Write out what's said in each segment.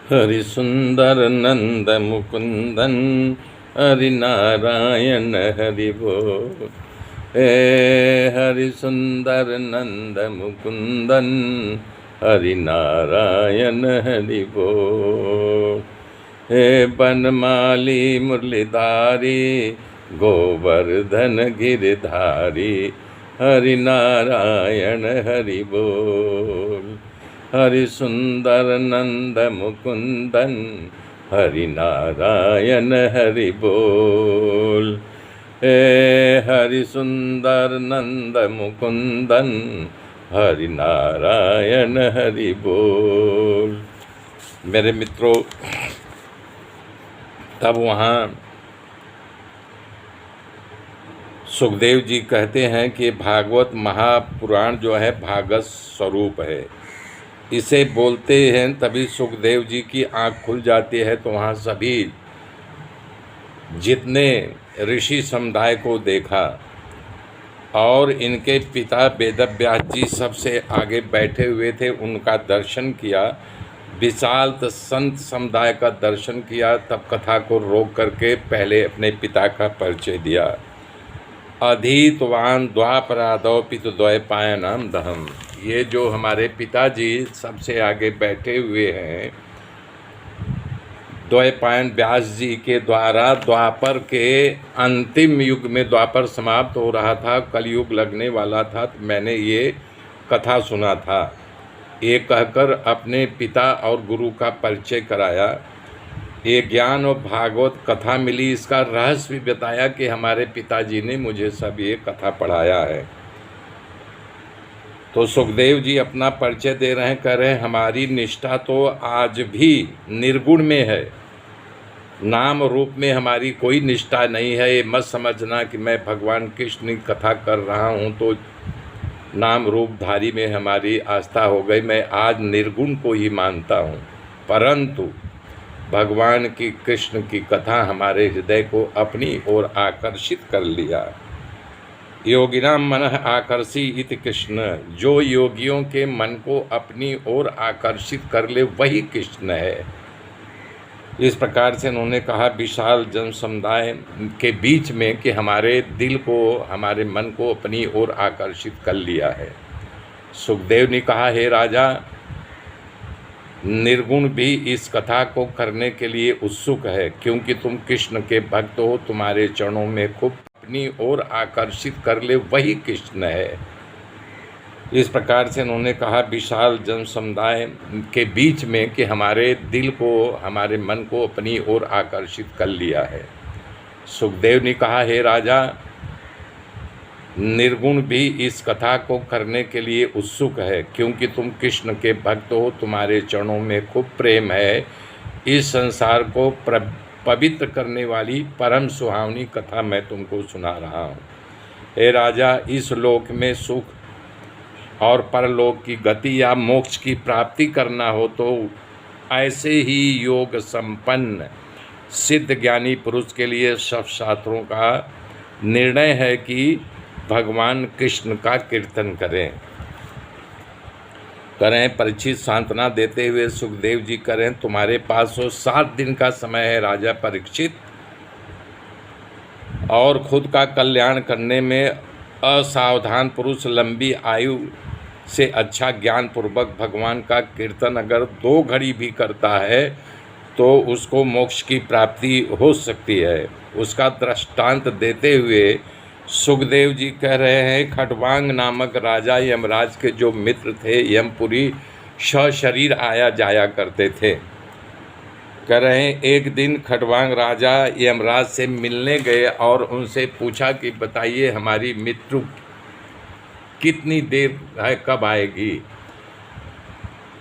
हरि सुंदर नंद मुकुंदन हरि नारायण हरि बोल। हे हरि सुंदर नंद मुकुंदन हरि नारायण हरि बोल। हे बनमाली मुरलीधारी गोवर्धन गिरधारी हरि नारायण हरि बोल। हरि सुंदर नंद मुकुंदन हरि नारायण हरि बोल। हे हरि सुंदर नंद मुकुंदन हरि नारायण हरि बोल। मेरे मित्रों, तब वहाँ सुखदेव जी कहते हैं कि भागवत महापुराण जो है भागवत स्वरूप है, इसे बोलते हैं तभी सुखदेव जी की आंख खुल जाती है। तो वहाँ सभी जितने ऋषि समुदाय को देखा और इनके पिता वेदव्यास जी सबसे आगे बैठे हुए थे, उनका दर्शन किया, विशाल संत समुदाय का दर्शन किया। तब कथा को रोक करके पहले अपने पिता का परिचय दिया। अधीतवान द्वापरादौ पितुद्वैपायनम दहम। ये जो हमारे पिताजी सबसे आगे बैठे हुए हैं, द्वैपायन व्यास जी के द्वारा द्वापर के अंतिम युग में, द्वापर समाप्त हो रहा था, कलयुग लगने वाला था, तो मैंने ये कथा सुना था। ये कहकर अपने पिता और गुरु का परिचय कराया। ये ज्ञान और भागवत कथा मिली, इसका रहस्य भी बताया कि हमारे पिताजी ने मुझे सब ये कथा पढ़ाया है। तो सुखदेव जी अपना परिचय दे रहे हैं, कह रहे हैं हमारी निष्ठा तो आज भी निर्गुण में है, नाम रूप में हमारी कोई निष्ठा नहीं है। ये मत समझना कि मैं भगवान कृष्ण की कथा कर रहा हूँ तो नाम रूपधारी में हमारी आस्था हो गई। मैं आज निर्गुण को ही मानता हूँ, परंतु भगवान की कृष्ण की कथा हमारे हृदय को अपनी ओर आकर्षित कर लिया। योगिनाम मनः आकर्षी इति कृष्ण। जो योगियों के मन को अपनी ओर आकर्षित कर ले वही कृष्ण है। इस प्रकार से उन्होंने कहा विशाल जन समुदाय के बीच में कि हमारे दिल को, हमारे मन को अपनी ओर आकर्षित कर लिया है। सुखदेव ने कहा, हे राजा, निर्गुण भी इस कथा को करने के लिए उत्सुक है, क्योंकि तुम कृष्ण के भक्त हो, तुम्हारे चरणों में खूब अपनी ओर आकर्षित कर ले वही कृष्ण है। इस प्रकार से उन्होंने कहा विशाल जन समुदाय के बीच में कि हमारे दिल को, हमारे मन को अपनी ओर आकर्षित कर लिया है। सुखदेव ने कहा, हे राजा, निर्गुण भी इस कथा को करने के लिए उत्सुक है, क्योंकि तुम कृष्ण के भक्त हो, तुम्हारे चरणों में खूब प्रेम है। इस संसार को पवित्र करने वाली परम सुहावनी कथा मैं तुमको सुना रहा हूँ। हे राजा, इस लोक में सुख और परलोक की गति या मोक्ष की प्राप्ति करना हो तो ऐसे ही योग संपन्न सिद्ध ज्ञानी पुरुष के लिए सब शास्त्रों का निर्णय है कि भगवान कृष्ण का कीर्तन करें। परीक्षित सांत्वना देते हुए सुखदेव जी करें, तुम्हारे पास 7 दिन का समय है राजा परीक्षित, और खुद का कल्याण करने में असावधान पुरुष लंबी आयु से अच्छा ज्ञान पूर्वक भगवान का कीर्तन अगर 2 घड़ी भी करता है तो उसको मोक्ष की प्राप्ति हो सकती है। उसका दृष्टांत देते हुए सुखदेव जी कह रहे हैं, खटवांग नामक राजा यमराज के जो मित्र थे, यमपुरी सशरीर आया जाया करते थे। कह रहे हैं एक दिन खटवांग राजा यमराज से मिलने गए और उनसे पूछा कि बताइए हमारी मृत्यु कितनी देर है, कब आएगी।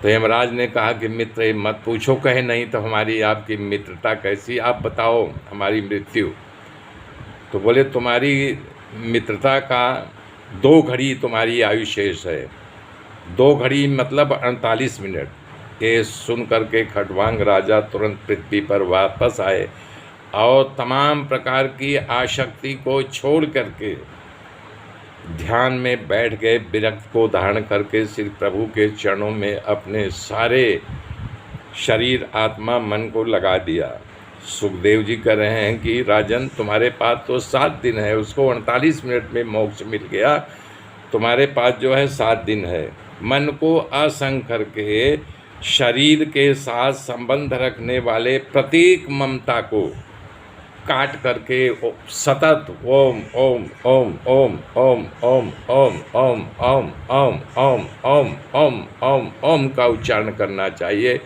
तो यमराज ने कहा कि मित्र मत पूछो, कहे नहीं तो हमारी आपकी मित्रता कैसी, आप बताओ हमारी मृत्यु। तो बोले तुम्हारी मित्रता का 2 घड़ी तुम्हारी आयु शेष है। 2 घड़ी मतलब 48 मिनट। ये सुन करके खटवांग राजा तुरंत पृथ्वी पर वापस आए और तमाम प्रकार की आसक्ति को छोड़ करके ध्यान में बैठ गए। विरक्त को धारण करके श्री प्रभु के चरणों में अपने सारे शरीर आत्मा मन को लगा दिया। सुखदेव जी कह रहे हैं कि राजन, तुम्हारे पास तो 7 दिन है, उसको 48 मिनट में मोक्ष मिल गया, तुम्हारे पास जो है 7 दिन है। मन को असंग करके शरीर के साथ संबंध रखने वाले प्रत्येक ममता को काट करके सतत ओम ओम ओम ओम ओम ओम ओम ओम ओम ओम ओम ओम ओम ओम ओम का उच्चारण करना चाहिए।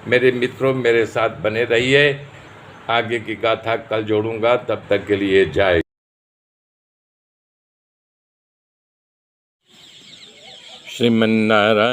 मेरे मित्रों, मेरे साथ बने रहिए, आगे की गाथा कल जोड़ूंगा, तब तक के लिए जय। श्रीमन्नारायण।